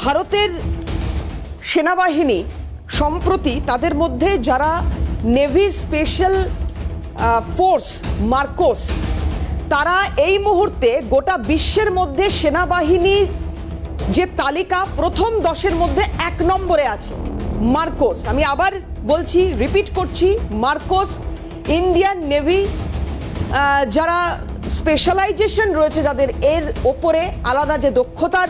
ভারতের সেনাবাহিনী সম্প্রতি তাদের মধ্যে যারা নেভি স্পেশাল ফোর্স মার্কোস, তারা এই মুহূর্তে গোটা বিশ্বের মধ্যে সেনাবাহিনীর যে তালিকা প্রথম 10-এর মধ্যে 1 নম্বরে আছে মার্কোস। আমি আবার বলছি, রিপিট করছি, মার্কোস ইন্ডিয়ান নেভি যারা স্পেশালাইজেশন রয়েছে, যাদের এর ওপরে আলাদা যে দক্ষতার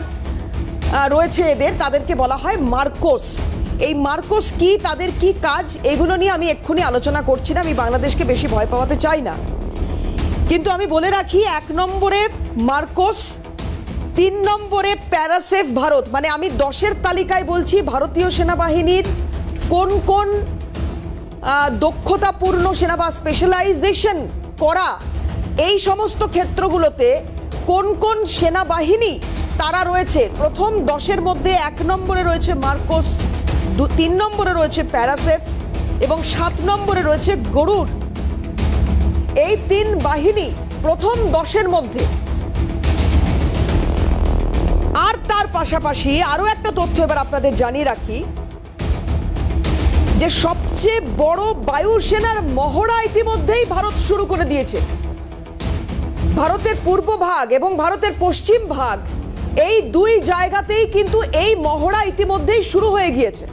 রয়েছে এদের, তাদেরকে বলা হয় মার্কোস। এই মার্কোস কি, তাদের কি কাজ, এগুলো নিয়ে আমি এক্ষুনি আলোচনা করছি না, আমি বাংলাদেশকে বেশি ভয় পাওয়াতে চাই না। কিন্তু আমি বলে রাখি, 1 নম্বরে মার্কোস, 3 নম্বরে প্যারাসেফ ভারত। মানে আমি 10-এর তালিকায় বলছি ভারতীয় সেনাবাহিনীর কোন কোন দক্ষতাপূর্ণ সেনা বা স্পেশালাইজেশন করা এই সমস্ত ক্ষেত্রগুলোতে কোন কোন সেনাবাহিনী তারা রয়েছে। প্রথম 10-এর মধ্যে 1 নম্বরে রয়েছে মার্কোস, 3 নম্বরে রয়েছে প্যারাসেফ এবং 7 নম্বরে রয়েছে গরুড়। এই 3 বাহিনী প্রথম 10-এর মধ্যে। আর তার পাশাপাশি আরো একটা তথ্য এবার আপনাদের জানিয়ে রাখি, যে সবচেয়ে বড় বায়ুসেনার মহড়া ইতিমধ্যেই ভারত শুরু করে দিয়েছে। ভারতের পূর্ব ভাগ এবং ভারতের পশ্চিম ভাগ, এই 2 জায়গাতেই কিন্তু এই মহড়া ইতিমধ্যেই শুরু হয়ে গিয়েছে।